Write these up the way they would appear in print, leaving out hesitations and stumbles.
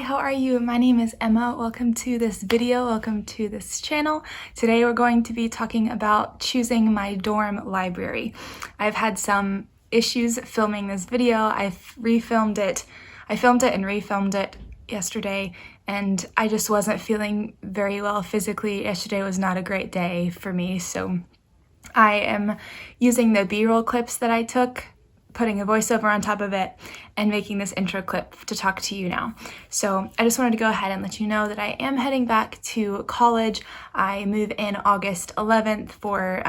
Hi, how are you? My name is Emma. Welcome to this video. Welcome to this channel. Today we're going to be talking about choosing my dorm library. I've had some issues filming this video. I filmed it and refilmed it yesterday, and I just wasn't feeling very well physically. Yesterday was not a great day for me, so I am using the B-roll clips that I took, putting a voiceover on top of it, and making this intro clip to talk to you now. So I just wanted to go ahead and let you know that I am heading back to college. I move in August 11th for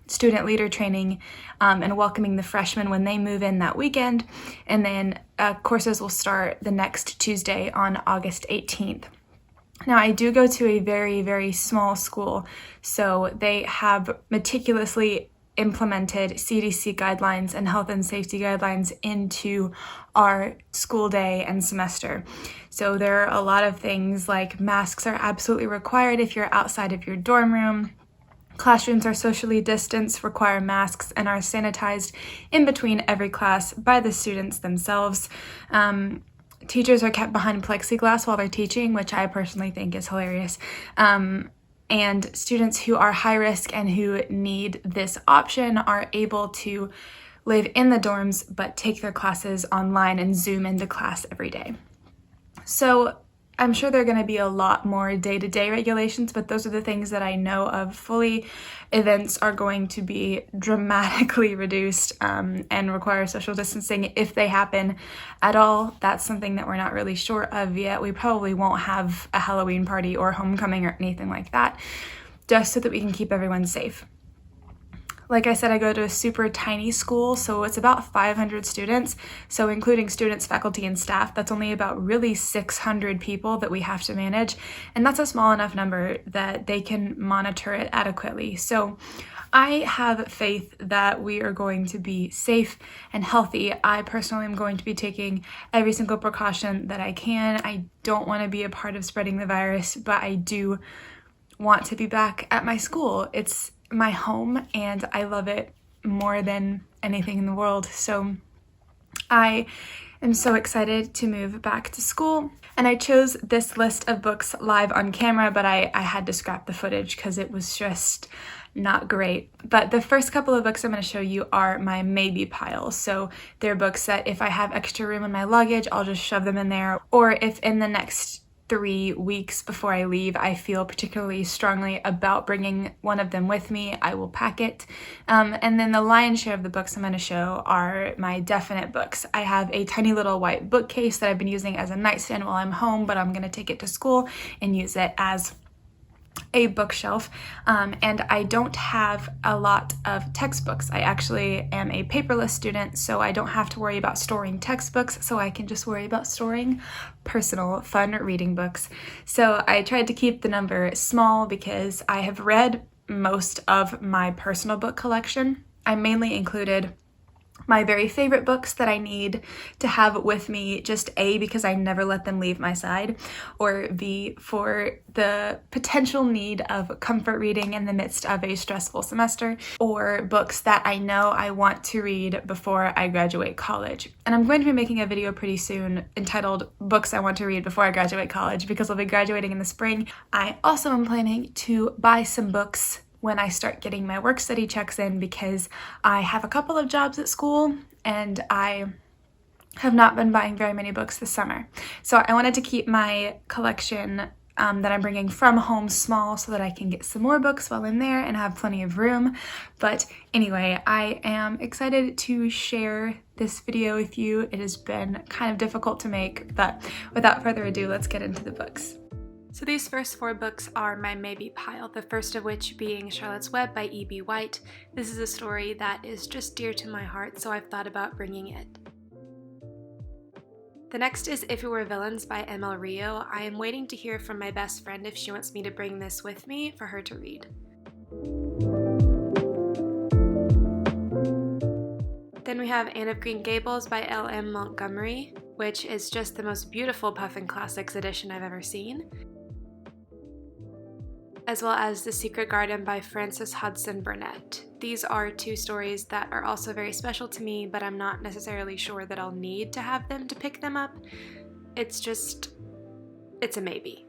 student leader training and welcoming the freshmen when they move in that weekend. And then courses will start the next Tuesday on August 18th. Now, I do go to a very, very small school, so they have meticulously implemented CDC guidelines and health and safety guidelines into our school day and semester. So there are a lot of things like masks are absolutely required if you're outside of your dorm room. Classrooms are socially distanced, require masks, and are sanitized in between every class by the students themselves. Teachers are kept behind plexiglass while they're teaching, which I personally think is hilarious. And students who are high risk and who need this option are able to live in the dorms but take their classes online and Zoom into class every day. So I'm sure there are going to be a lot more day-to-day regulations, but those are the things that I know of fully. Events are going to be dramatically reduced and require social distancing if they happen at all. That's something that we're not really sure of yet. We probably won't have a Halloween party or homecoming or anything like that, just so that we can keep everyone safe. Like I said, I go to a super tiny school, so it's about 500 students. So including students, faculty, and staff, that's only about really 600 people that we have to manage. And that's a small enough number that they can monitor it adequately. So I have faith that we are going to be safe and healthy. I personally am going to be taking every single precaution that I can. I don't want to be a part of spreading the virus, but I do want to be back at my school. It's my home and I love it more than anything in the world. So I am so excited to move back to school. And I chose this list of books live on camera, but I had to scrap the footage because it was just not great. But the first couple of books I'm going to show you are my maybe pile. So they're books that if I have extra room in my luggage, I'll just shove them in there. Or if in the next 3 weeks before I leave, I feel particularly strongly about bringing one of them with me, I will pack it. And then the lion's share of the books I'm going to show are my definite books. I have a tiny little white bookcase that I've been using as a nightstand while I'm home, but I'm going to take it to school and use it as a bookshelf, and I don't have a lot of textbooks. I actually am a paperless student, so I don't have to worry about storing textbooks, so I can just worry about storing personal, fun reading books. So I tried to keep the number small because I have read most of my personal book collection. I mainly included my very favorite books that I need to have with me, just A, because I never let them leave my side, or B, for the potential need of comfort reading in the midst of a stressful semester, or books that I know I want to read before I graduate college. And I'm going to be making a video pretty soon entitled Books I Want to Read Before I Graduate College, because I'll be graduating in the spring. I also am planning to buy some books when I start getting my work study checks in, because I have a couple of jobs at school and I have not been buying very many books this summer. So I wanted to keep my collection that I'm bringing from home small so that I can get some more books while I'm there and have plenty of room. But anyway, I am excited to share this video with you. It has been kind of difficult to make, but without further ado, let's get into the books. So these first 4 books are my maybe pile, the first of which being Charlotte's Web by E.B. White. This is a story that is just dear to my heart, so I've thought about bringing it. The next is If It Were Villains by M.L. Rio. I am waiting to hear from my best friend if she wants me to bring this with me for her to read. Then we have Anne of Green Gables by L.M. Montgomery, which is just the most beautiful Puffin Classics edition I've ever seen, as well as The Secret Garden by Frances Hodgson Burnett. These are 2 stories that are also very special to me, but I'm not necessarily sure that I'll need to have them to pick them up. It's just it's a maybe.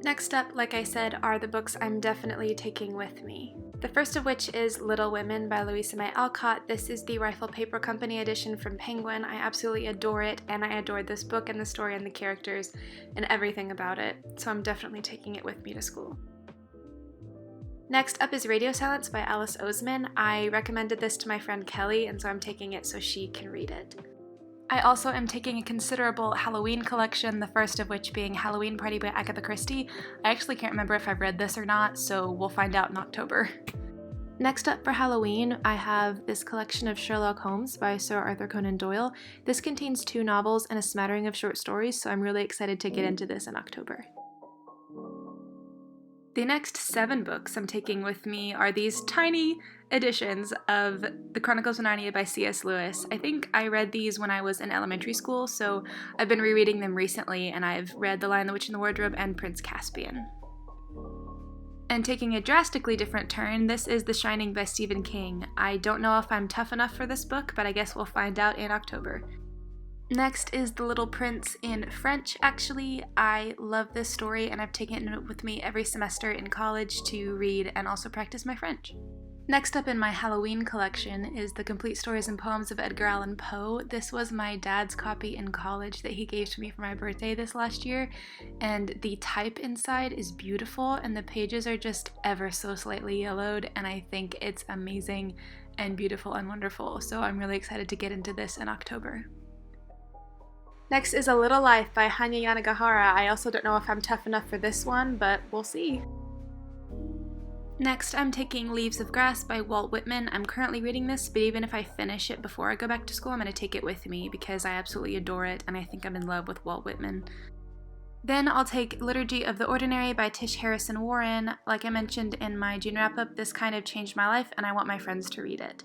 Next up, like I said, are the books I'm definitely taking with me. The first of which is Little Women by Louisa May Alcott. This is the Rifle Paper Company edition from Penguin. I absolutely adore it, and I adored this book and the story and the characters and everything about it, so I'm definitely taking it with me to school. Next up is Radio Silence by Alice Oseman. I recommended this to my friend Kelly, and so I'm taking it so she can read it. I also am taking a considerable Halloween collection, the first of which being Halloween Party by Agatha Christie. I actually can't remember if I've read this or not, so we'll find out in October. Next up for Halloween, I have this collection of Sherlock Holmes by Sir Arthur Conan Doyle. This contains 2 novels and a smattering of short stories, so I'm really excited to get into this in October. The next 7 books I'm taking with me are these tiny editions of The Chronicles of Narnia by C.S. Lewis. I think I read these when I was in elementary school, so I've been rereading them recently, and I've read The Lion, the Witch, and the Wardrobe and Prince Caspian. And taking a drastically different turn, this is The Shining by Stephen King. I don't know if I'm tough enough for this book, but I guess we'll find out in October. Next is The Little Prince in French, actually. I love this story, and I've taken it with me every semester in college to read and also practice my French. Next up in my Halloween collection is The Complete Stories and Poems of Edgar Allan Poe. This was my dad's copy in college that he gave to me for my birthday this last year, and the type inside is beautiful, and the pages are just ever so slightly yellowed, and I think it's amazing and beautiful and wonderful, so I'm really excited to get into this in October. Next is A Little Life by Hanya Yanagihara. I also don't know if I'm tough enough for this one, but we'll see. Next, I'm taking Leaves of Grass by Walt Whitman. I'm currently reading this, but even if I finish it before I go back to school, I'm going to take it with me because I absolutely adore it, and I think I'm in love with Walt Whitman. Then I'll take Liturgy of the Ordinary by Tish Harrison Warren. Like I mentioned in my June wrap-up, this kind of changed my life, and I want my friends to read it.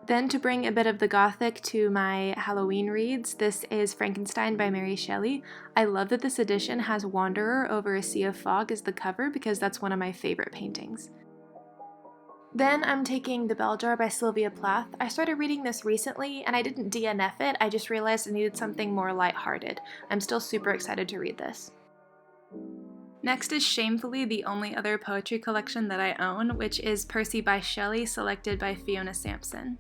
Then to bring a bit of the Gothic to my Halloween reads, this is Frankenstein by Mary Shelley. I love that this edition has Wanderer over a Sea of Fog as the cover because that's one of my favorite paintings. Then I'm taking The Bell Jar by Sylvia Plath. I started reading this recently and I didn't DNF it, I just realized I needed something more lighthearted. I'm still super excited to read this. Next is shamefully the only other poetry collection that I own, which is Percy by Shelley, selected by Fiona Sampson.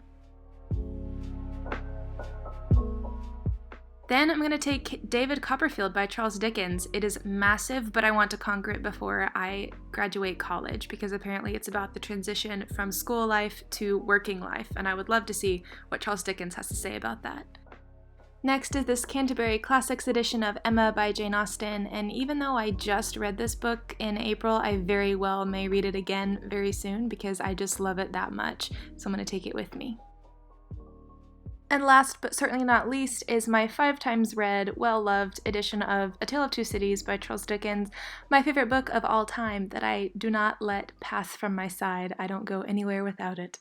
Then I'm going to take David Copperfield by Charles Dickens. It is massive, but I want to conquer it before I graduate college because apparently it's about the transition from school life to working life, and I would love to see what Charles Dickens has to say about that. Next is this Canterbury Classics edition of Emma by Jane Austen, and even though I just read this book in April, I very well may read it again very soon because I just love it that much, so I'm going to take it with me. And last but certainly not least is my 5 times read, well-loved edition of A Tale of Two Cities by Charles Dickens, my favorite book of all time that I do not let pass from my side. I don't go anywhere without it.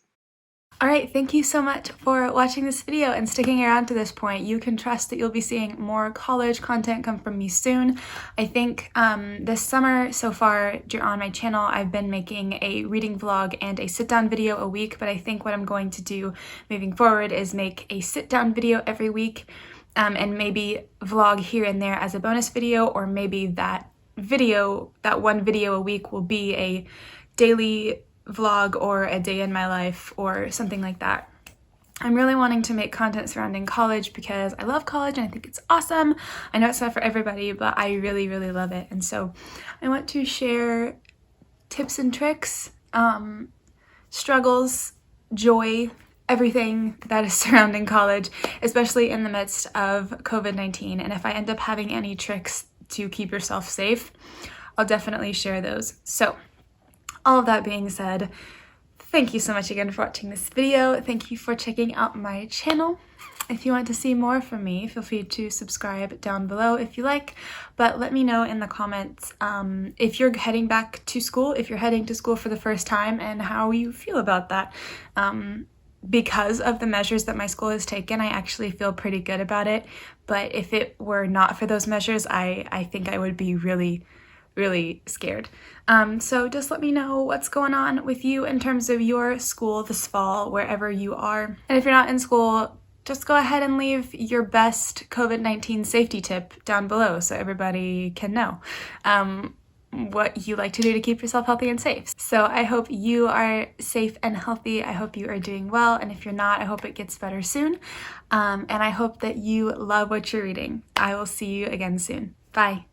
Alright, thank you so much for watching this video and sticking around to this point. You can trust that you'll be seeing more college content come from me soon. I think this summer so far on my channel I've been making a reading vlog and a sit-down video a week, but I think what I'm going to do moving forward is make a sit-down video every week and maybe vlog here and there as a bonus video, or maybe that one video a week will be a daily vlog or a day in my life or something like that. I'm really wanting to make content surrounding college because I love college and I think it's awesome. I know it's not for everybody, but I really, really love it. And so I want to share tips and tricks, struggles, joy, everything that is surrounding college, especially in the midst of COVID-19. And if I end up having any tricks to keep yourself safe, I'll definitely share those. So all of that being said, thank you so much again for watching this video. Thank you for checking out my channel. If you want to see more from me, feel free to subscribe down below if you like, but let me know in the comments if you're heading back to school, if you're heading to school for the first time, and how you feel about that. Because of the measures that my school has taken, I actually feel pretty good about it, but if it were not for those measures, I think I would be really really scared. So just let me know what's going on with you in terms of your school this fall, wherever you are. And if you're not in school, just go ahead and leave your best COVID-19 safety tip down below so everybody can know what you like to do to keep yourself healthy and safe. So I hope you are safe and healthy. I hope you are doing well. And if you're not, I hope it gets better soon. And I hope that you love what you're reading. I will see you again soon. Bye.